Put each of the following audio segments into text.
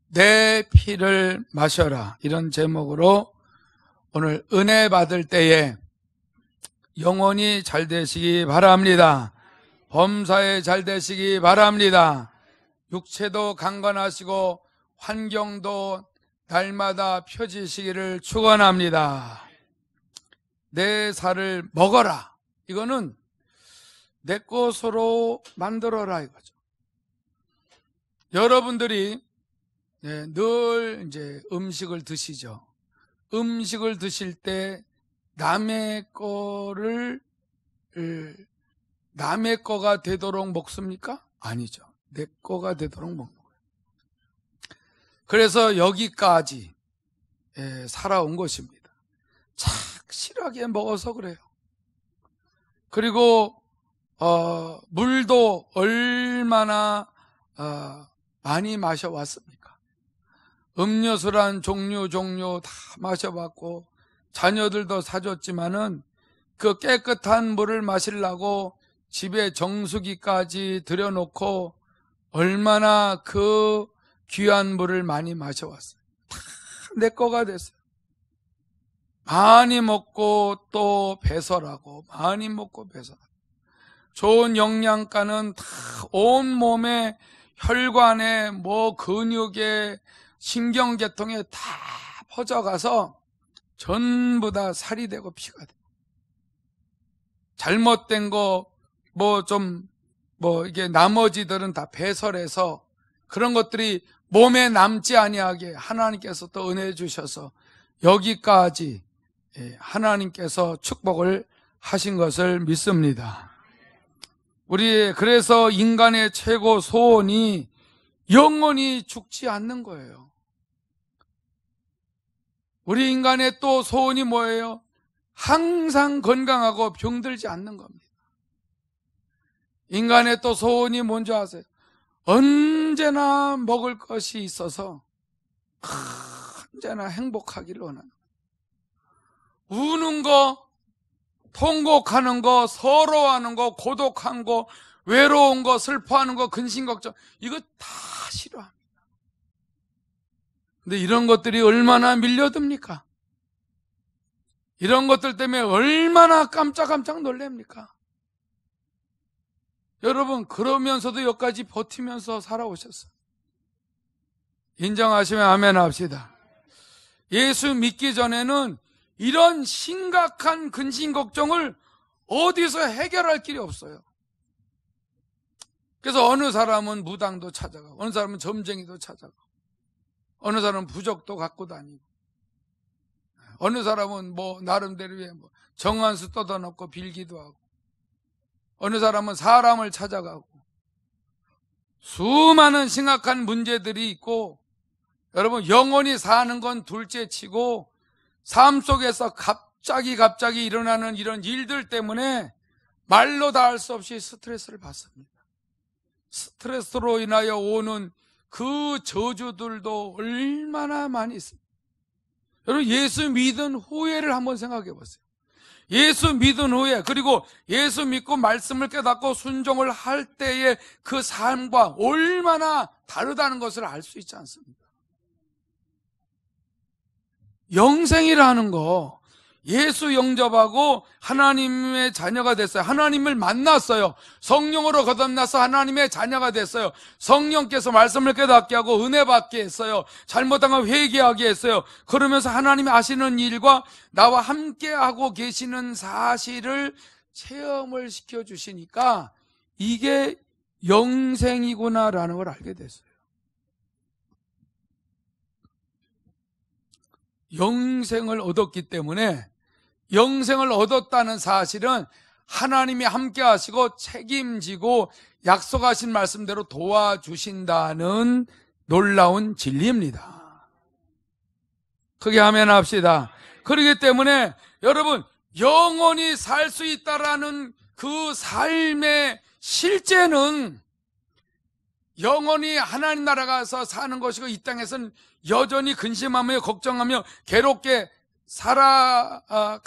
내 피를 마셔라, 이런 제목으로 오늘 은혜 받을 때에 영혼이 잘 되시기 바랍니다. 범사에 잘 되시기 바랍니다. 육체도 강건하시고 환경도 날마다 펴지시기를 축원합니다. 내 살을 먹어라, 이거는 내 것으로 만들어라 이거죠. 여러분들이 늘 이제 음식을 드시죠. 음식을 드실 때 남의 거가 되도록 먹습니까? 아니죠. 내 거가 되도록 먹는 거예요. 그래서 여기까지 살아온 것입니다. 착실하게 먹어서 그래요. 그리고 물도 얼마나 많이 마셔왔습니까? 음료수란 종류 다 마셔봤고 자녀들도 사줬지만은 그 깨끗한 물을 마시려고 집에 정수기까지 들여놓고 얼마나 그 귀한 물을 많이 마셔왔어요. 다 내 거가 됐어요. 많이 먹고 또 배설하고, 많이 먹고 배설하고, 좋은 영양가는 다 온몸에 혈관에 근육에 신경계통에 다 퍼져가서 전부 다 살이 되고 피가 돼요. 잘못된 거 이게 나머지들은 다 배설해서 그런 것들이 몸에 남지 아니하게 하나님께서 또 은혜 주셔서 여기까지 하나님께서 축복을 하신 것을 믿습니다. 그래서 인간의 최고 소원이 영원히 죽지 않는 거예요. 우리 인간의 또 소원이 뭐예요? 항상 건강하고 병들지 않는 겁니다. 인간의 또 소원이 뭔지 아세요? 언제나 먹을 것이 있어서 언제나 행복하기를 원하는 거예요. 우는 거, 통곡하는 거, 서러워하는 거, 고독한 거, 외로운 거, 슬퍼하는 거, 근심 걱정, 이거 다 싫어합니다. 근데 이런 것들이 얼마나 밀려듭니까? 이런 것들 때문에 얼마나 깜짝깜짝 놀랍니까? 여러분, 그러면서도 여기까지 버티면서 살아오셨어요. 인정하시면 아멘 합시다. 예수 믿기 전에는 이런 심각한 근심 걱정을 어디서 해결할 길이 없어요. 그래서 어느 사람은 무당도 찾아가고, 어느 사람은 점쟁이도 찾아가고, 어느 사람은 부적도 갖고 다니고, 어느 사람은 나름대로의 정한수 떠다놓고 빌기도 하고, 어느 사람은 사람을 찾아가고, 수많은 심각한 문제들이 있고, 여러분, 영원히 사는 건 둘째 치고 삶 속에서 갑자기 일어나는 이런 일들 때문에 말로 다 할 수 없이 스트레스를 받습니다. 스트레스로 인하여 오는 그 저주들도 얼마나 많이 있습니다. 여러분, 예수 믿은 후에를 한번 생각해 보세요. 예수 믿은 후에, 그리고 예수 믿고 말씀을 깨닫고 순종을 할 때의 그 삶과 얼마나 다르다는 것을 알 수 있지 않습니까? 영생이라는 거, 예수 영접하고 하나님의 자녀가 됐어요. 하나님을 만났어요. 성령으로 거듭나서 하나님의 자녀가 됐어요. 성령께서 말씀을 깨닫게 하고 은혜 받게 했어요. 잘못한 거 회개하게 했어요. 그러면서 하나님이 하시는 일과 나와 함께 하고 계시는 사실을 체험을 시켜주시니까 이게 영생이구나라는 걸 알게 됐어요. 영생을 얻었기 때문에, 영생을 얻었다는 사실은 하나님이 함께 하시고 책임지고 약속하신 말씀대로 도와주신다는 놀라운 진리입니다. 크게 아멘 합시다. 그렇기 때문에 여러분, 영원히 살 수 있다라는 그 삶의 실제는 영원히 하나님 나라 가서 사는 것이고, 이 땅에서는 여전히 근심하며 걱정하며 괴롭게 살아간다라는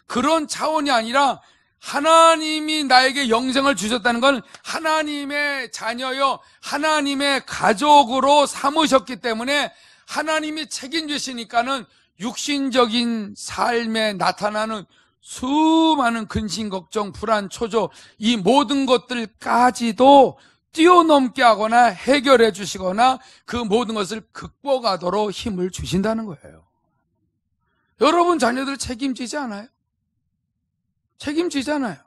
그런 차원이 아니라 하나님이 나에게 영생을 주셨다는 건 하나님의 자녀요, 하나님의 가족으로 삼으셨기 때문에 하나님이 책임지시니까는 육신적인 삶에 나타나는 수많은 근심, 걱정, 불안, 초조, 이 모든 것들까지도 뛰어넘게 하거나 해결해 주시거나 그 모든 것을 극복하도록 힘을 주신다는 거예요. 여러분 자녀들 책임지지 않아요? 책임지잖아요.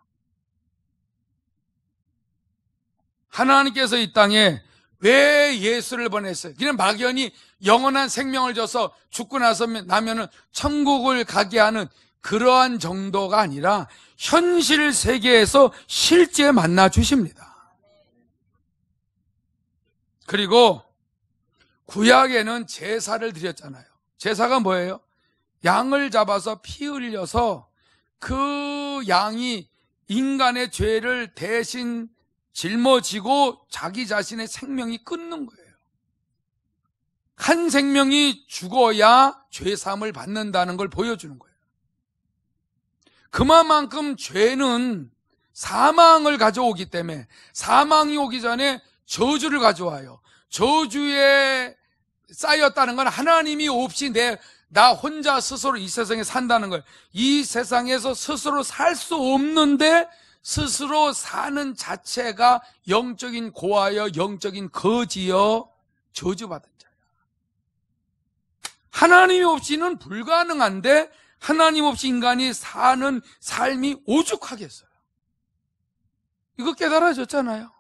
하나님께서 이 땅에 왜 예수를 보냈어요? 그냥 막연히 영원한 생명을 줘서 죽고 나면은 천국을 가게 하는 그러한 정도가 아니라 현실 세계에서 실제 만나 주십니다. 그리고 구약에는 제사를 드렸잖아요. 제사가 뭐예요? 양을 잡아서 피 흘려서 그 양이 인간의 죄를 대신 짊어지고 자기 자신의 생명이 끊는 거예요. 한 생명이 죽어야 죄사함을 받는다는 걸 보여주는 거예요. 그만큼 죄는 사망을 가져오기 때문에 사망이 오기 전에 저주를 가져와요. 저주에 쌓였다는 건 하나님이 없이 나 혼자 스스로 이 세상에 산다는 거예요. 이 세상에서 스스로 살 수 없는데 스스로 사는 자체가 영적인 고아여 영적인 거지여 저주받은 자야. 하나님 없이는 불가능한데 하나님 없이 인간이 사는 삶이 오죽하겠어요. 이거 깨달아졌잖아요.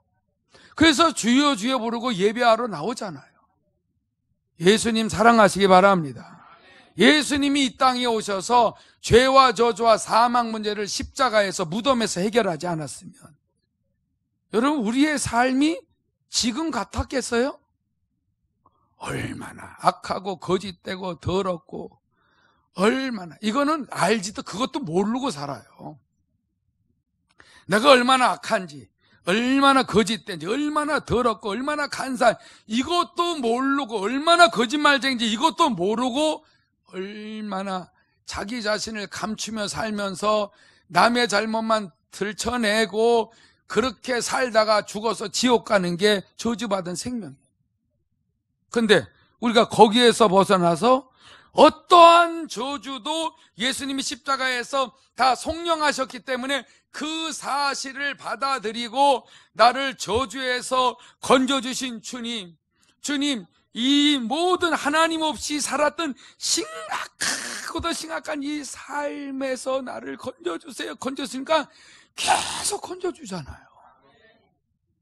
그래서 주여 주여 부르고 예배하러 나오잖아요. 예수님 사랑하시기 바랍니다. 예수님이 이 땅에 오셔서 죄와 저주와 사망 문제를 십자가에서 무덤에서 해결하지 않았으면 여러분 우리의 삶이 지금 같았겠어요? 얼마나 악하고 거짓되고 더럽고 얼마나 이거는 알지도 그것도 모르고 살아요. 내가 얼마나 악한지 얼마나 거짓된지 얼마나 더럽고 얼마나 간사한 이것도 모르고 얼마나 거짓말쟁인지 이것도 모르고 얼마나 자기 자신을 감추며 살면서 남의 잘못만 들춰내고 그렇게 살다가 죽어서 지옥 가는 게 저주받은 생명이에요. 근데 우리가 거기에서 벗어나서 어떠한 저주도 예수님이 십자가에서 다 속량하셨기 때문에 그 사실을 받아들이고 나를 저주에서 건져주신 주님, 이 모든 하나님 없이 살았던 심각하고도 심각한 이 삶에서 나를 건져주세요. 건져주니까 계속 건져주잖아요.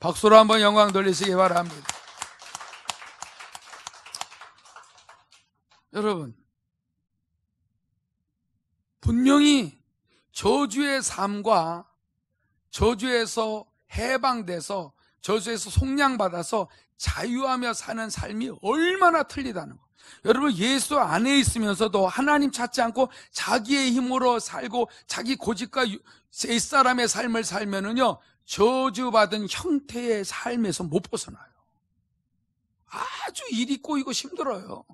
박수로 한번 영광 돌리시기 바랍니다. 여러분, 분명히 저주의 삶과 저주에서 해방돼서 저주에서 속량받아서 자유하며 사는 삶이 얼마나 틀리다는 거. 여러분 예수 안에 있으면서도 하나님 찾지 않고 자기의 힘으로 살고 자기 고집과 옛사람의 삶을 살면은요 저주받은 형태의 삶에서 못 벗어나요. 아주 일이 꼬이고 힘들어요.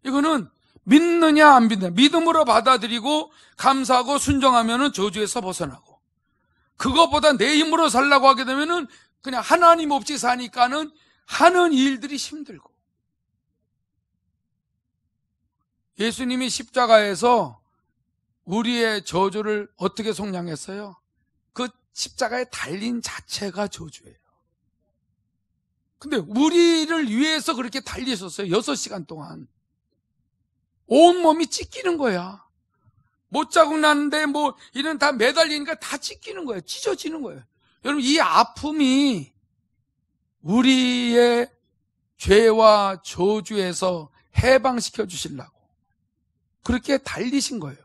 이거는 믿느냐 안 믿느냐, 믿음으로 받아들이고 감사하고 순종하면은 저주에서 벗어나고, 그것보다 내 힘으로 살라고 하게 되면은 그냥 하나님 없이 사니까는 하는 일들이 힘들고. 예수님이 십자가에서 우리의 저주를 어떻게 속량했어요? 그 십자가에 달린 자체가 저주예요. 근데 우리를 위해서 그렇게 달리셨어요. 6시간 동안. 온몸이 찢기는 거야. 못자국 났는데 뭐 이런 다 매달리니까 다 찢기는 거예요. 찢어지는 거예요. 여러분 이 아픔이 우리의 죄와 저주에서 해방시켜 주시려고 그렇게 달리신 거예요.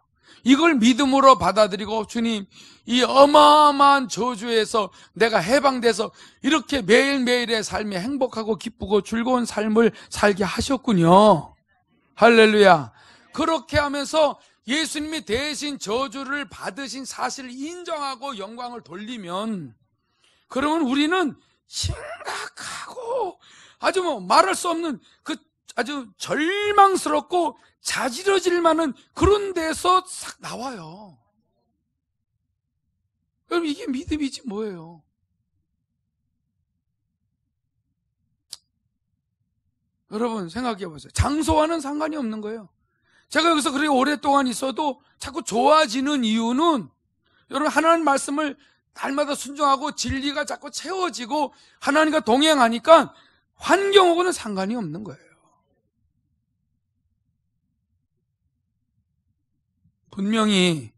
이걸 믿음으로 받아들이고 주님 이 어마어마한 저주에서 내가 해방돼서 이렇게 매일매일의 삶이 행복하고 기쁘고 즐거운 삶을 살게 하셨군요. 할렐루야. 그렇게 하면서 예수님이 대신 저주를 받으신 사실을 인정하고 영광을 돌리면 그러면 우리는 심각하고 아주 뭐 말할 수 없는 그 아주 절망스럽고 자지러질 만한 그런 데서 싹 나와요. 여러분, 이게 믿음이지 뭐예요? 여러분 생각해 보세요. 장소와는 상관이 없는 거예요. 제가 여기서 그렇게 오랫동안 있어도 자꾸 좋아지는 이유는 여러분 하나님 말씀을 날마다 순종하고 진리가 자꾸 채워지고 하나님과 동행하니까 환경하고는 상관이 없는 거예요. 분명히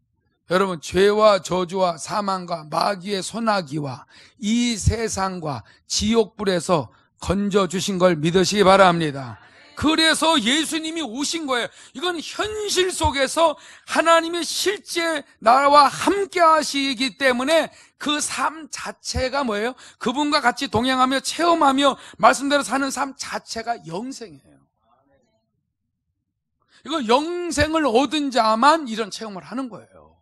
여러분 죄와 저주와 사망과 마귀의 소나기와 이 세상과 지옥불에서 건져주신 걸 믿으시기 바랍니다. 그래서 예수님이 오신 거예요. 이건 현실 속에서 하나님이 실제 나와 함께 하시기 때문에 그 삶 자체가 뭐예요? 그분과 같이 동행하며 체험하며 말씀대로 사는 삶 자체가 영생이에요. 이거 영생을 얻은 자만 이런 체험을 하는 거예요.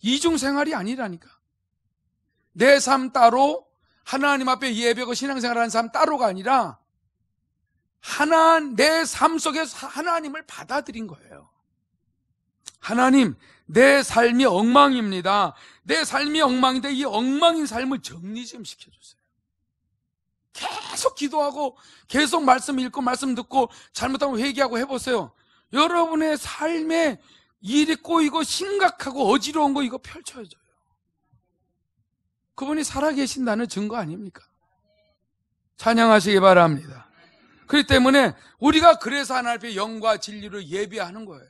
이중생활이 아니라니까. 내 삶 따로 하나님 앞에 예배하고 신앙생활하는 삶 따로가 아니라 내 삶 속에서 하나님을 받아들인 거예요. 하나님, 내 삶이 엉망입니다. 내 삶이 엉망인데 이 엉망인 삶을 정리 좀 시켜주세요. 계속 기도하고 계속 말씀 읽고 말씀 듣고 잘못하면 회개하고 해보세요. 여러분의 삶에 일이 꼬이고 심각하고 어지러운 거 이거 펼쳐져요. 그분이 살아계신다는 증거 아닙니까? 찬양하시기 바랍니다. 그렇기 때문에 우리가 그래서 하나님 앞에 영과 진리로 예배하는 거예요.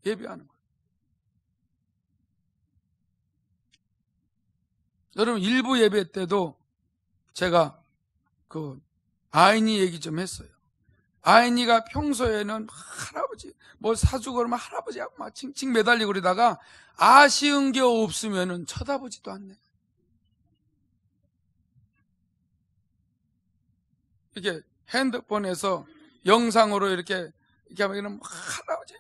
예배하는 거예요. 여러분 일부 예배 때도 제가 아이니 얘기 좀 했어요. 아이니가 평소에는 할아버지 뭐 사주고 그러면 할아버지하고 막 칭칭 매달리고 그러다가 아쉬운 게 없으면은 쳐다보지도 않네. 이렇게 핸드폰에서 영상으로 이렇게 하면 할아버지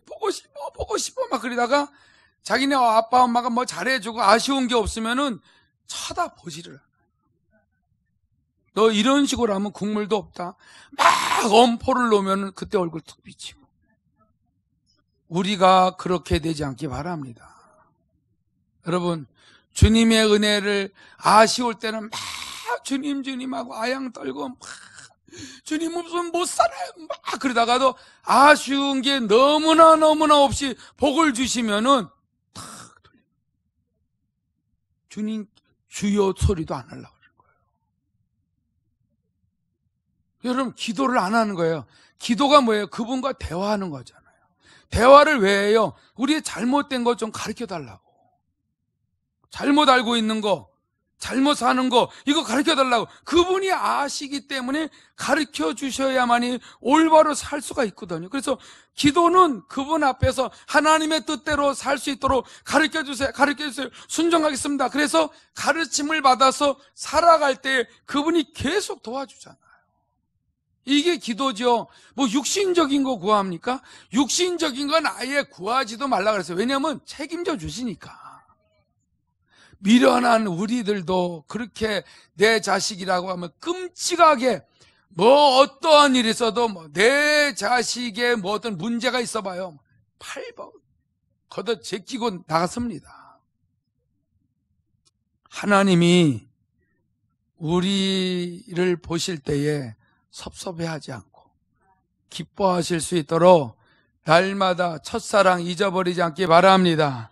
보고 싶어 막 그러다가 자기네 아빠 엄마가 뭐 잘해주고 아쉬운 게 없으면은 쳐다보지를 않아. 너 이런 식으로 하면 국물도 없다. 막 엄포를 놓으면 그때 얼굴 툭 비치고. 우리가 그렇게 되지 않기 바랍니다. 여러분 주님의 은혜를 아쉬울 때는 막 주님하고 아양 떨고 막 주님 없으면 못 살아요 막 그러다가도 아쉬운 게 너무나 없이 복을 주시면은 탁 돌려. 주님 주여 소리도 안 하려고 그러는 거예요. 여러분 기도를 안 하는 거예요. 기도가 뭐예요? 그분과 대화하는 거잖아요. 대화를 왜 해요? 우리의 잘못된 거 좀 가르쳐 달라고. 잘못 알고 있는 거, 잘못 사는 거 이거 가르쳐 달라고. 그분이 아시기 때문에 가르쳐 주셔야만이 올바로 살 수가 있거든요. 그래서 기도는 그분 앞에서 하나님의 뜻대로 살 수 있도록 가르쳐 주세요. 순종하겠습니다. 그래서 가르침을 받아서 살아갈 때 그분이 계속 도와주잖아요. 이게 기도죠. 뭐 육신적인 거 구합니까? 육신적인 건 아예 구하지도 말라 그랬어요. 왜냐하면 책임져 주시니까. 미련한 우리들도 그렇게 내 자식이라고 하면 끔찍하게 뭐 어떠한 일이 있어도 뭐 내 자식의 뭐 어떤 문제가 있어봐요. 팔벌 걷어 제끼고 나갔습니다. 하나님이 우리를 보실 때에 섭섭해하지 않고 기뻐하실 수 있도록 날마다 첫사랑 잊어버리지 않기 바랍니다.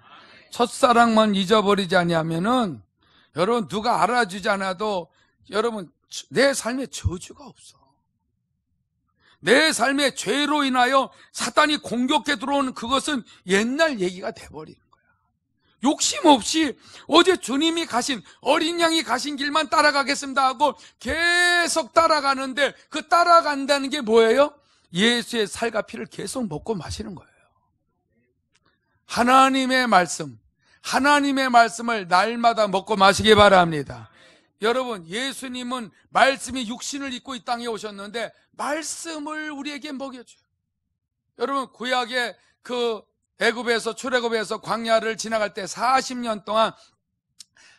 첫사랑만 잊어버리지 않으면은 여러분 누가 알아주지 않아도 여러분 내 삶에 저주가 없어. 내 삶에 죄로 인하여 사탄이 공격해 들어오는 그것은 옛날 얘기가 돼버리는 거야. 욕심 없이 어제 주님이 가신 어린 양이 가신 길만 따라가겠습니다 하고 계속 따라가는데 그 따라간다는 게 뭐예요? 예수의 살과 피를 계속 먹고 마시는 거예요. 하나님의 말씀을 날마다 먹고 마시기 바랍니다. 여러분 예수님은 말씀이 육신을 입고 이 땅에 오셨는데 말씀을 우리에게 먹여줘요. 여러분 구약의 애굽에서 출애굽에서 광야를 지나갈 때 40년 동안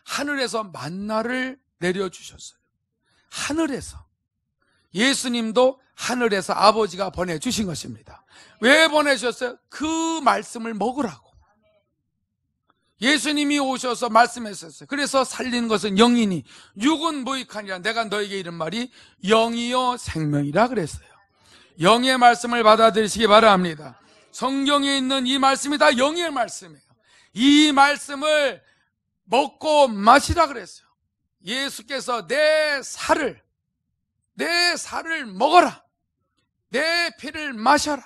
하늘에서 만나를 내려주셨어요. 하늘에서. 예수님도 하늘에서 아버지가 보내주신 것입니다. 왜 보내주셨어요? 그 말씀을 먹으라고. 예수님이 오셔서 말씀하셨어요. 그래서 살리는 것은 영이니 육은 무익하니라. 내가 너에게 이른 말이 영이요 생명이라 그랬어요. 영의 말씀을 받아들이시기 바랍니다. 성경에 있는 이 말씀이 다 영의 말씀이에요. 이 말씀을 먹고 마시라 그랬어요. 예수께서 내 살을 먹어라, 내 피를 마셔라.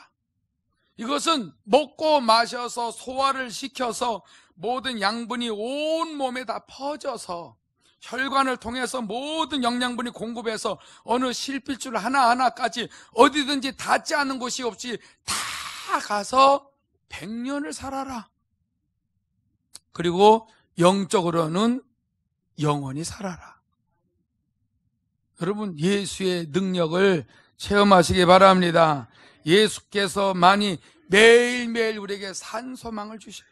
이것은 먹고 마셔서 소화를 시켜서 모든 양분이 온 몸에 다 퍼져서 혈관을 통해서 모든 영양분이 공급해서 어느 실핏줄 하나하나까지 어디든지 닿지 않는 곳이 없이 다 가서 100년을 살아라. 그리고 영적으로는 영원히 살아라. 여러분, 예수의 능력을 체험하시기 바랍니다. 예수께서 많이 매일매일 우리에게 산소망을 주셔요.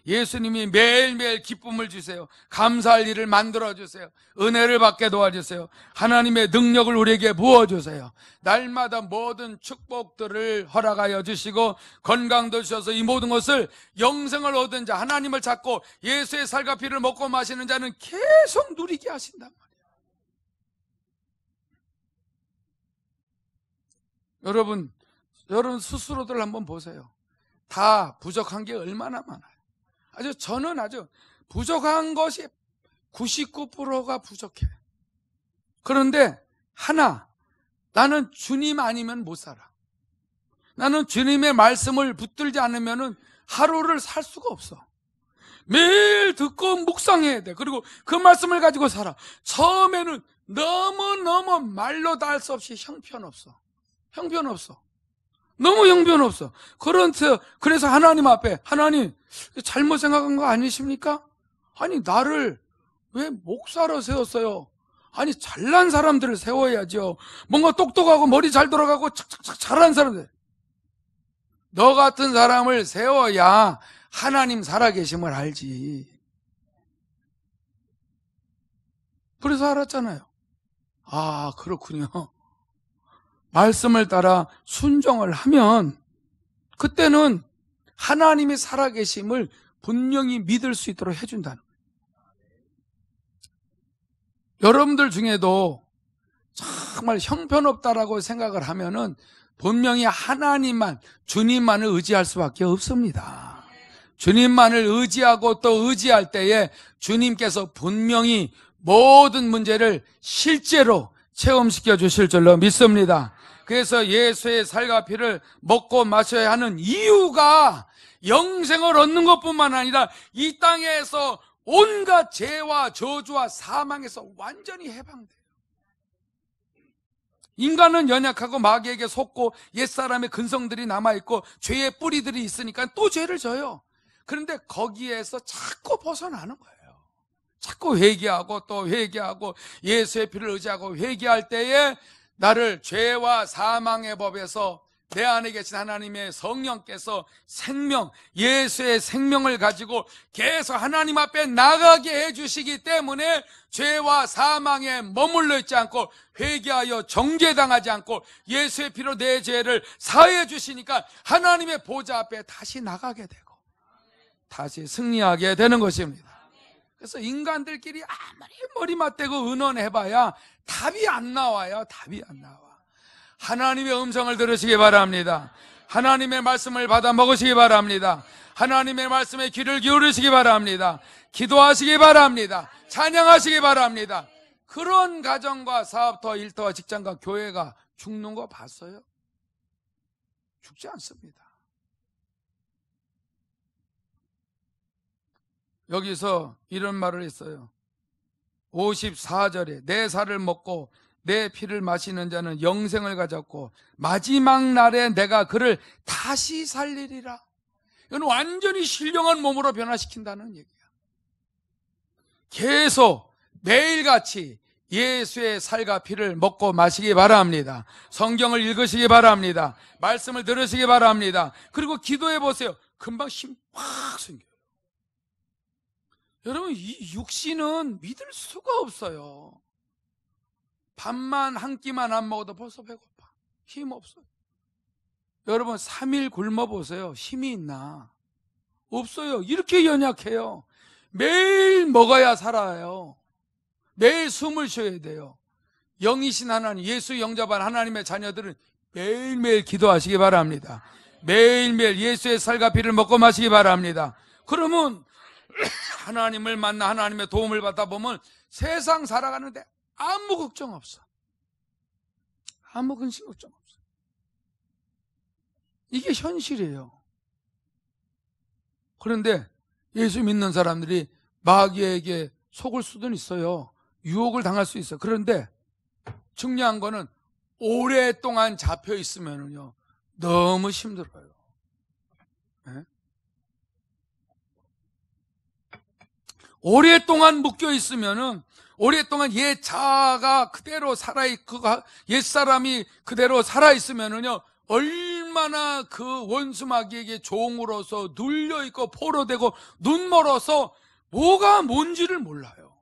예수님이 매일매일 기쁨을 주세요. 감사할 일을 만들어주세요. 은혜를 받게 도와주세요. 하나님의 능력을 우리에게 부어주세요. 날마다 모든 축복들을 허락하여 주시고 건강도 주셔서 이 모든 것을 영생을 얻은 자, 하나님을 찾고 예수의 살과 피를 먹고 마시는 자는 계속 누리게 하신단 말이에요. 여러분 스스로들 한번 보세요. 다 부족한 게 얼마나 많아요. 저는 아주 부족한 것이 99%가 부족해. 그런데 나는 주님 아니면 못 살아. 나는 주님의 말씀을 붙들지 않으면 하루를 살 수가 없어. 매일 듣고 묵상해야 돼. 그리고 그 말씀을 가지고 살아. 처음에는 너무너무 말로 다 할 수 없이 형편없어. 너무 형편없어. 그래서 하나님 앞에, 하나님 잘못 생각한 거 아니십니까? 아니 나를 왜 목사로 세웠어요? 아니 잘난 사람들을 세워야죠. 뭔가 똑똑하고 머리 잘 돌아가고 착착착 잘하는 사람들, 너 같은 사람을 세워야 하나님 살아계심을 알지. 그래서 알았잖아요. 아 그렇군요. 말씀을 따라 순종을 하면 그때는 하나님이 살아계심을 분명히 믿을 수 있도록 해준다는 거예요. 여러분들 중에도 정말 형편없다라고 생각을 하면은 분명히 하나님만, 주님만을 의지할 수밖에 없습니다. 주님만을 의지하고 또 의지할 때에 주님께서 분명히 모든 문제를 실제로 체험시켜 주실 줄로 믿습니다. 그래서 예수의 살과 피를 먹고 마셔야 하는 이유가 영생을 얻는 것뿐만 아니라 이 땅에서 온갖 죄와 저주와 사망에서 완전히 해방돼요. 인간은 연약하고 마귀에게 속고 옛사람의 근성들이 남아있고 죄의 뿌리들이 있으니까 또 죄를 져요. 그런데 거기에서 자꾸 벗어나는 거예요. 자꾸 회개하고 또 회개하고 예수의 피를 의지하고 회개할 때에 나를 죄와 사망의 법에서 내 안에 계신 하나님의 성령께서 생명, 예수의 생명을 가지고 계속 하나님 앞에 나가게 해주시기 때문에 죄와 사망에 머물러 있지 않고 회개하여 정죄당하지 않고 예수의 피로 내 죄를 사해 주시니까 하나님의 보좌 앞에 다시 나가게 되고 다시 승리하게 되는 것입니다. 그래서 인간들끼리 아무리 머리 맞대고 의논해봐야 답이 안 나와요. 답이 안 나와. 하나님의 음성을 들으시기 바랍니다. 하나님의 말씀을 받아 먹으시기 바랍니다. 하나님의 말씀에 귀를 기울이시기 바랍니다. 기도하시기 바랍니다. 찬양하시기 바랍니다. 그런 가정과 사업터와 일터와 직장과 교회가 죽는 거 봤어요? 죽지 않습니다. 여기서 이런 말을 했어요. 54절에 내 살을 먹고 내 피를 마시는 자는 영생을 가졌고 마지막 날에 내가 그를 다시 살리리라. 이건 완전히 신령한 몸으로 변화시킨다는 얘기야. 계속 매일같이 예수의 살과 피를 먹고 마시기 바랍니다. 성경을 읽으시기 바랍니다. 말씀을 들으시기 바랍니다. 그리고 기도해 보세요. 금방 힘 확 생겨요. 여러분, 이 육신은 믿을 수가 없어요. 밥만 한 끼만 안 먹어도 벌써 배고파. 힘 없어요. 여러분 3일 굶어 보세요. 힘이 있나? 없어요. 이렇게 연약해요. 매일 먹어야 살아요. 매일 숨을 쉬어야 돼요. 영이신 하나님, 예수 영접한 하나님의 자녀들은 매일매일 기도하시기 바랍니다. 매일매일 예수의 살과 피를 먹고 마시기 바랍니다. 그러면 하나님을 만나 하나님의 도움을 받다 보면 세상 살아가는데 아무 걱정 없어. 아무 근심 걱정 없어. 이게 현실이에요. 그런데 예수 믿는 사람들이 마귀에게 속을 수는 있어요. 유혹을 당할 수 있어요. 그런데 중요한 거는 오랫동안 잡혀 있으면요 너무 힘들어요. 네? 오랫동안 묶여 있으면은 오랫동안 옛 자아가 그대로 살아있고 옛 사람이 그대로 살아있으면은요 얼마나 그 원수 마귀에게 종으로서 눌려있고 포로되고 눈멀어서 뭐가 뭔지를 몰라요.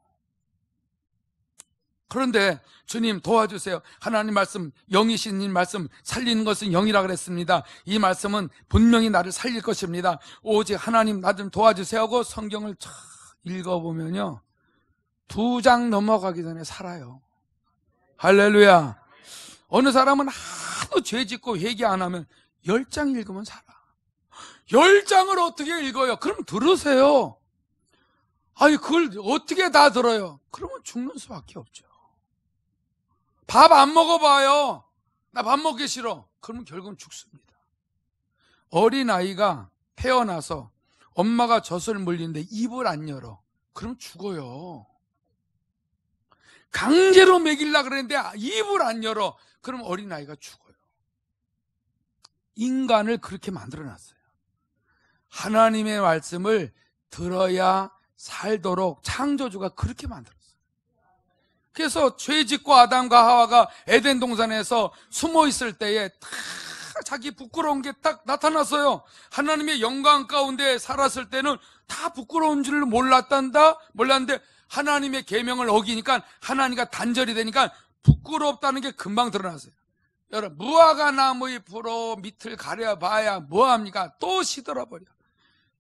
그런데 주님 도와주세요. 하나님 말씀, 영이신 이 말씀, 살리는 것은 영이라 그랬습니다. 이 말씀은 분명히 나를 살릴 것입니다. 오직 하나님 나 좀 도와주세요 하고 성경을 쫙 읽어보면요 2장 넘어가기 전에 살아요. 할렐루야. 어느 사람은 하도 죄 짓고 회개 안 하면 10장 읽으면 살아. 10장을 어떻게 읽어요? 그럼 들으세요. 아니 그걸 어떻게 다 들어요? 그러면 죽는 수밖에 없죠. 밥 안 먹어봐요. 나 밥 먹기 싫어. 그러면 결국은 죽습니다. 어린아이가 태어나서 엄마가 젖을 물리는데 입을 안 열어. 그럼 죽어요. 강제로 먹이려고 그랬는데 입을 안 열어. 그럼 어린아이가 죽어요. 인간을 그렇게 만들어놨어요. 하나님의 말씀을 들어야 살도록 창조주가 그렇게 만들었어요. 그래서 죄 짓고 아담과 하와가 에덴 동산에서 숨어 있을 때에 다 자기 부끄러운 게 딱 나타났어요. 하나님의 영광 가운데 살았을 때는 다 부끄러운 줄 몰랐는데 하나님의 계명을 어기니까 하나님과 단절이 되니까 부끄럽다는 게 금방 드러났어요. 여러분 무화과 나무 잎으로 밑을 가려봐야 뭐합니까? 또 시들어버려.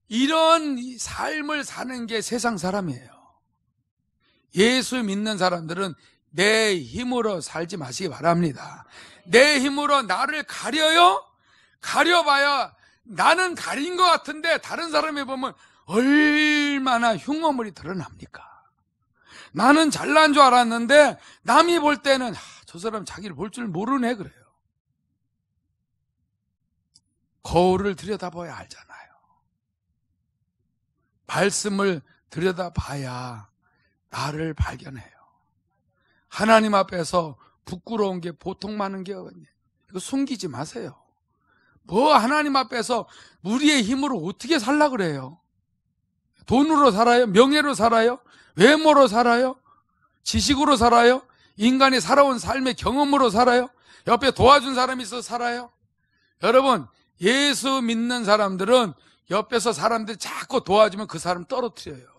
이런 삶을 사는 게 세상 사람이에요. 예수 믿는 사람들은 내 힘으로 살지 마시기 바랍니다. 내 힘으로 나를 가려요? 가려봐야 나는 가린 것 같은데 다른 사람이 보면 얼마나 흉어물이 드러납니까? 나는 잘난 줄 알았는데 남이 볼 때는 저 사람 자기를 볼 줄 모르네 그래요. 거울을 들여다봐야 알잖아요. 말씀을 들여다봐야 나를 발견해요. 하나님 앞에서 부끄러운 게 보통 많은 게 어딨냐. 이거 숨기지 마세요. 뭐 하나님 앞에서 우리의 힘으로 어떻게 살라 그래요? 돈으로 살아요? 명예로 살아요? 외모로 살아요? 지식으로 살아요? 인간이 살아온 삶의 경험으로 살아요? 옆에 도와준 사람이 있어서 살아요? 여러분 예수 믿는 사람들은 옆에서 사람들이 자꾸 도와주면 그 사람 떨어뜨려요.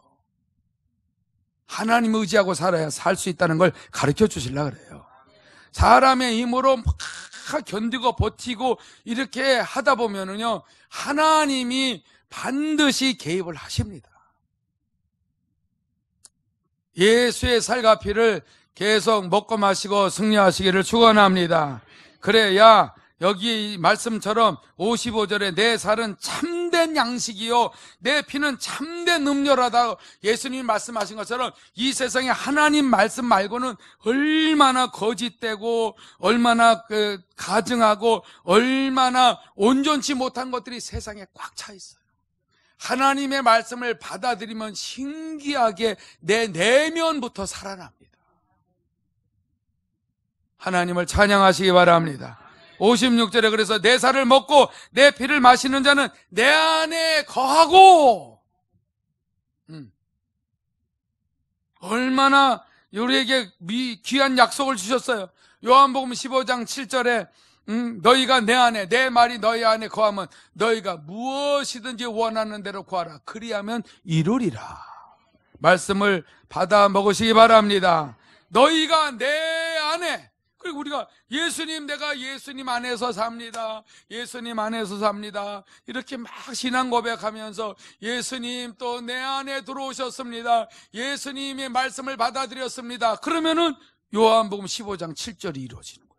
하나님 의지하고 살아야 살 수 있다는 걸 가르쳐 주시려고 그래요. 사람의 힘으로 막 견디고 버티고 이렇게 하다 보면은요 하나님이 반드시 개입을 하십니다. 예수의 살과 피를 계속 먹고 마시고 승리하시기를 축원합니다. 그래야 여기 말씀처럼 55절에 내 살은 참된 양식이요 내 피는 참된 음료라다 예수님이 말씀하신 것처럼 이 세상에 하나님 말씀 말고는 얼마나 거짓되고 얼마나 가증하고 얼마나 온전치 못한 것들이 세상에 꽉 차 있어요. 하나님의 말씀을 받아들이면 신기하게 내 내면부터 살아납니다. 하나님을 찬양하시기 바랍니다. 56절에 그래서 내 살을 먹고 내 피를 마시는 자는 내 안에 거하고 얼마나 우리에게 귀한 약속을 주셨어요. 요한복음 15장 7절에 너희가 내 안에 내 말이 너희 안에 거하면 너희가 무엇이든지 원하는 대로 구하라 그리하면 이루리라. 말씀을 받아 먹으시기 바랍니다. 너희가 내 안에 그리고 우리가 예수님, 내가 예수님 안에서 삽니다. 예수님 안에서 삽니다. 이렇게 막 신앙 고백하면서 예수님 또 내 안에 들어오셨습니다. 예수님의 말씀을 받아들였습니다. 그러면은 요한복음 15장 7절이 이루어지는 거예요.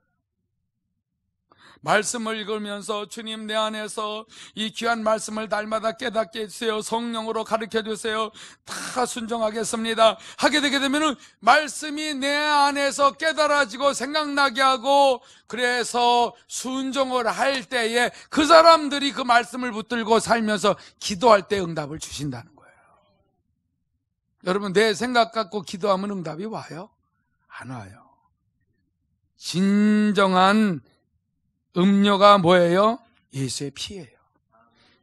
말씀을 읽으면서 주님 내 안에서 이 귀한 말씀을 날마다 깨닫게 해주세요. 성령으로 가르쳐 주세요. 다 순종하겠습니다. 하게 되게 되면은 말씀이 내 안에서 깨달아지고 생각나게 하고, 그래서 순종을 할 때에 그 사람들이 그 말씀을 붙들고 살면서 기도할 때 응답을 주신다는 거예요. 여러분, 내 생각 갖고 기도하면 응답이 와요? 안 와요. 진정한 음료가 뭐예요? 예수의 피예요.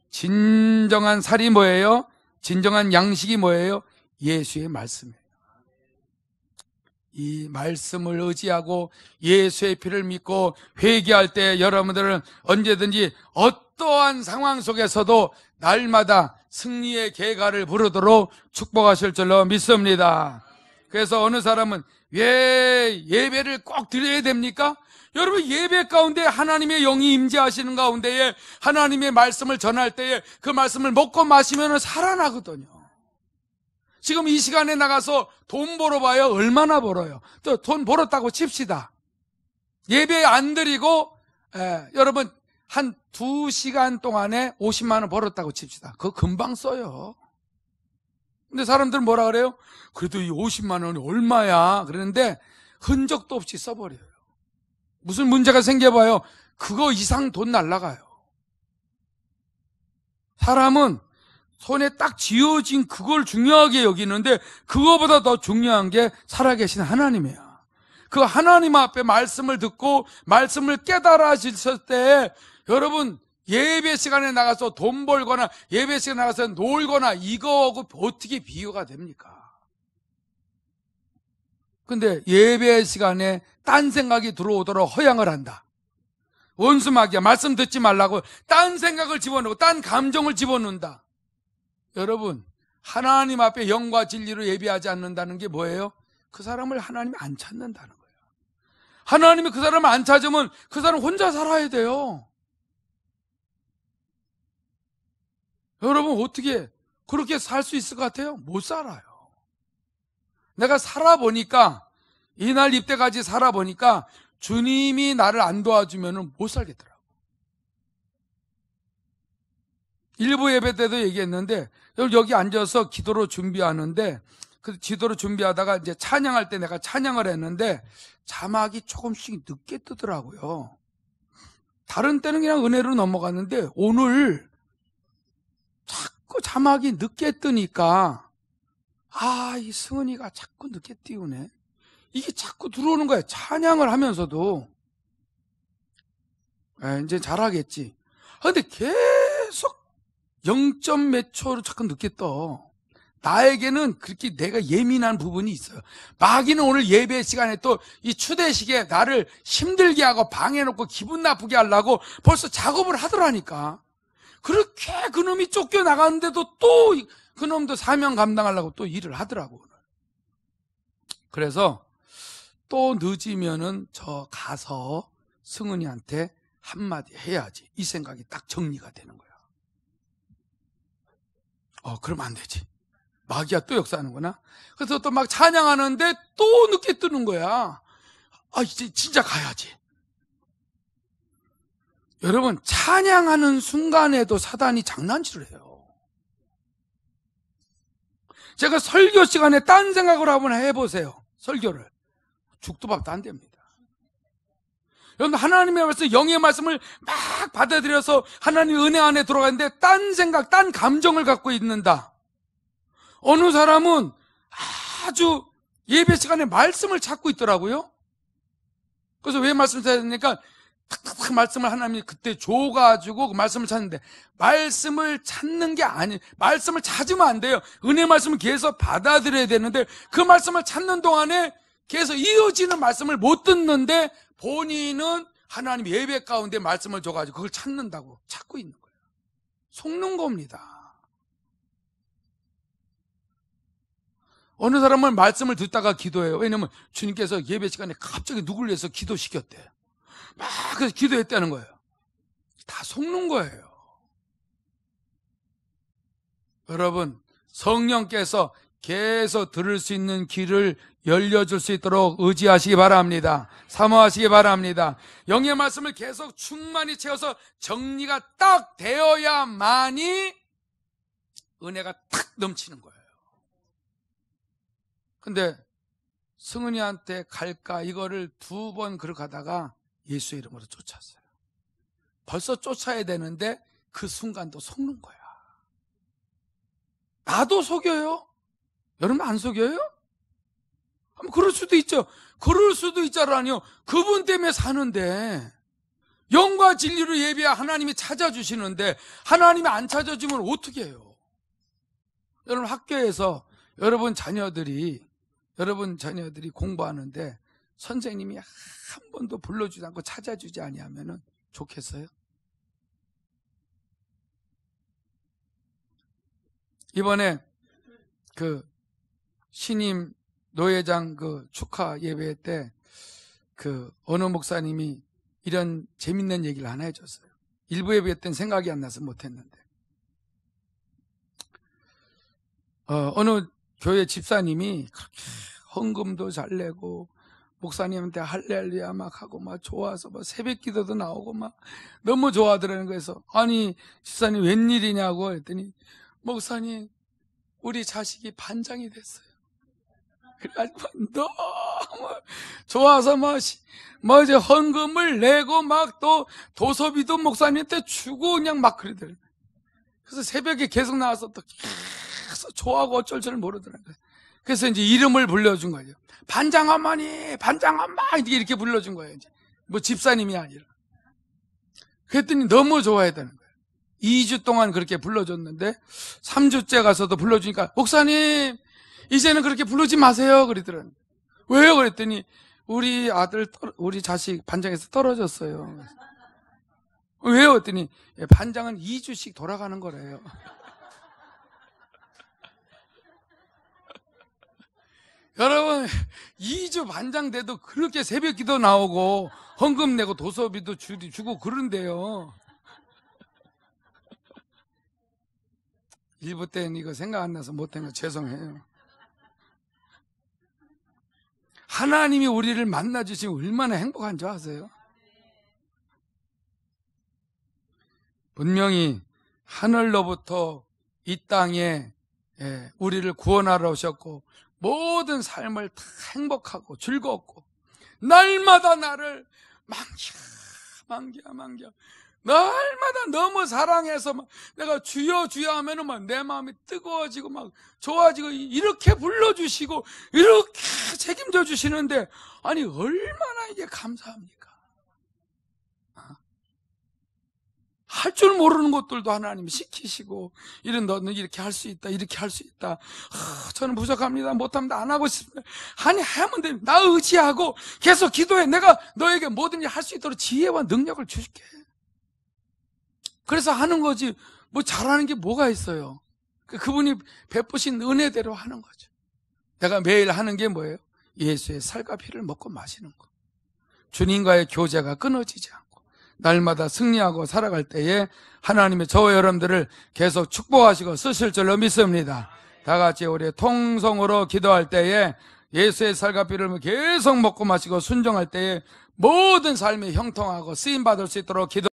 진정한 살이 뭐예요? 진정한 양식이 뭐예요? 예수의 말씀이에요. 이 말씀을 의지하고 예수의 피를 믿고 회개할 때 여러분들은 언제든지 어떠한 상황 속에서도 날마다 승리의 계가를 부르도록 축복하실 줄로 믿습니다. 그래서 어느 사람은 왜 예배를 꼭 드려야 됩니까? 여러분, 예배 가운데 하나님의 영이 임재하시는 가운데에 하나님의 말씀을 전할 때에 그 말씀을 먹고 마시면 살아나거든요. 지금 이 시간에 나가서 돈 벌어봐요. 얼마나 벌어요? 또 돈 벌었다고 칩시다. 예배 안 드리고 여러분 한 2시간 동안에 50만 원 벌었다고 칩시다. 그거 금방 써요. 근데 사람들은 뭐라 그래요? 그래도 이 50만 원이 얼마야? 그러는데 흔적도 없이 써버려요. 무슨 문제가 생겨봐요. 그거 이상 돈 날라가요. 사람은 손에 딱 쥐어진 그걸 중요하게 여기는데 그거보다 더 중요한 게 살아계신 하나님이야. 그 하나님 앞에 말씀을 듣고 말씀을 깨달아질 때 여러분, 예배 시간에 나가서 돈 벌거나 예배 시간에 나가서 놀거나 이거하고 어떻게 비교가 됩니까? 근데 예배 시간에 딴 생각이 들어오도록 허양을 한다. 원수마귀야. 말씀 듣지 말라고 딴 생각을 집어넣고 딴 감정을 집어넣는다. 여러분, 하나님 앞에 영과 진리로 예배하지 않는다는 게 뭐예요? 그 사람을 하나님이 안 찾는다는 거예요. 하나님이 그 사람을 안 찾으면 그 사람 혼자 살아야 돼요. 여러분, 어떻게 그렇게 살 수 있을 것 같아요? 못 살아요. 내가 살아보니까, 이날 이때까지 살아보니까 주님이 나를 안 도와주면 못 살겠더라고. 일부 예배 때도 얘기했는데, 여기 앉아서 기도로 준비하는데, 그 기도로 준비하다가 이제 찬양할 때 내가 찬양을 했는데, 자막이 조금씩 늦게 뜨더라고요. 다른 때는 그냥 은혜로 넘어갔는데, 오늘 자꾸 자막이 늦게 뜨니까, 이 승은이가 자꾸 늦게 띄우네. 이게 자꾸 들어오는 거야. 찬양을 하면서도. 이제 잘하겠지. 근데 계속 0점 몇 초로 자꾸 늦게 떠. 나에게는 그렇게 내가 예민한 부분이 있어요. 마귀는 오늘 예배 시간에 또 이 추대식에 나를 힘들게 하고 방해놓고 기분 나쁘게 하려고 벌써 작업을 하더라니까. 그렇게 그놈이 쫓겨나갔는데도 또 그놈도 사명 감당하려고 또 일을 하더라고. 그래서 또 늦으면은 저 가서 승은이한테 한마디 해야지. 이 생각이 딱 정리가 되는 거야. 그러면 안 되지. 마귀야 또 역사하는구나. 그래서 또 막 찬양하는데 또 늦게 뜨는 거야. 이제 진짜 가야지. 여러분, 찬양하는 순간에도 사단이 장난질을 해요. 제가 설교 시간에 딴 생각을 한번 해보세요. 설교를. 죽도 밥도 안 됩니다. 여러분, 하나님의 말씀, 영의 말씀을 막 받아들여서 하나님의 은혜 안에 들어가는데 딴 생각, 딴 감정을 갖고 있는다. 어느 사람은 아주 예배 시간에 말씀을 찾고 있더라고요. 그래서 왜 말씀을 찾아야 되니까 탁탁탁 말씀을 하나님이 그때 줘가지고 그 말씀을 찾는데, 말씀을 찾는 게 아니에요. 말씀을 찾으면 안 돼요. 은혜 말씀을 계속 받아들여야 되는데 그 말씀을 찾는 동안에 계속 이어지는 말씀을 못 듣는데 본인은 하나님 예배 가운데 말씀을 줘가지고 그걸 찾고 있는 거예요. 속는 겁니다. 어느 사람은 말씀을 듣다가 기도해요. 왜냐면 주님께서 예배 시간에 갑자기 누굴 위해서 기도시켰대요. 막 그래서 기도했다는 거예요. 다 속는 거예요. 여러분, 성령께서 계속 들을 수 있는 길을 열려줄 수 있도록 의지하시기 바랍니다. 사모하시기 바랍니다. 영의 말씀을 계속 충만히 채워서 정리가 딱 되어야만이 은혜가 탁 넘치는 거예요. 근데 승은이한테 갈까 이거를 2번 그렇게 가다가 예수의 이름으로 쫓았어요. 벌써 쫓아야 되는데 그 순간도 속는 거야. 나도 속여요? 여러분 안 속여요? 그럴 수도 있죠. 그럴 수도 있잖아요. 그분 때문에 사는데, 영과 진리로 예배해 하나님이 찾아주시는데 하나님이 안 찾아주면 어떻게 해요? 여러분 학교에서 여러분 자녀들이 공부하는데 선생님이 한 번도 불러주지 않고 찾아주지 아니하면 좋겠어요? 이번에 그 신임 노회장 그 축하 예배 때 그 어느 목사님이 이런 재밌는 얘기를 하나 해줬어요. 일부 예배 때는 생각이 안 나서 못했는데, 어느 교회 집사님이 그렇게 헌금도 잘 내고 목사님한테 할렐루야 막 하고 막 좋아서 막 새벽 기도도 나오고 막 너무 좋아하더라는 거에서, 아니 집사님 웬일이냐고 했더니, 목사님 우리 자식이 반장이 됐어요. 그래가지고 너무 좋아서 뭐 이제 헌금을 내고 막 또 도서비도 목사님한테 주고 그냥 막 그러더라고요. 그래서 새벽에 계속 나와서 또 계속 좋아하고 어쩔 줄 모르더라고요. 그래서 이제 이름을 불러준 거예요. 반장 어머니, 반장 엄마 이렇게 불러준 거예요. 이제 뭐 집사님이 아니라. 그랬더니 너무 좋아했다는 거예요. 2주 동안 그렇게 불러줬는데 3주째 가서도 불러주니까, 목사님 이제는 그렇게 부르지 마세요 그러더라고요. 왜요? 그랬더니 우리 아들, 우리 자식 반장에서 떨어졌어요. 왜요? 그랬더니 반장은 2주씩 돌아가는 거래요. 여러분 2주 반장 돼도 그렇게 새벽 기도 나오고 헌금 내고 도서비도 주고 그런데요. 일부 때는 이거 생각 안 나서 못한 거 죄송해요. 하나님이 우리를 만나주시면 얼마나 행복한 줄 아세요? 분명히 하늘로부터 이 땅에 우리를 구원하러 오셨고 모든 삶을 다 행복하고 즐겁고 날마다 나를 만겨 날마다 너무 사랑해서 막 내가 주여 주여 하면은 막 내 마음이 뜨거워지고 막 좋아지고 이렇게 불러주시고 이렇게 책임져 주시는데, 아니 얼마나 이게 감사합니까? 할 줄 모르는 것들도 하나님이 시키시고, 이런 너는 이렇게 할 수 있다, 이렇게 할 수 있다. 저는 부족합니다, 못합니다, 안 하고 싶습니다. 아니 하면 돼. 나 의지하고 계속 기도해. 내가 너에게 뭐든지 할 수 있도록 지혜와 능력을 줄게. 그래서 하는 거지 뭐 잘하는 게 뭐가 있어요? 그분이 베푸신 은혜대로 하는 거죠. 내가 매일 하는 게 뭐예요? 예수의 살과 피를 먹고 마시는 거. 주님과의 교제가 끊어지지 않고 날마다 승리하고 살아갈 때에 하나님의 저와 여러분들을 계속 축복하시고 쓰실 줄로 믿습니다. 다 같이 우리 통성으로 기도할 때에 예수의 살과 피를 계속 먹고 마시고 순종할 때에 모든 삶이 형통하고 쓰임받을 수 있도록 기도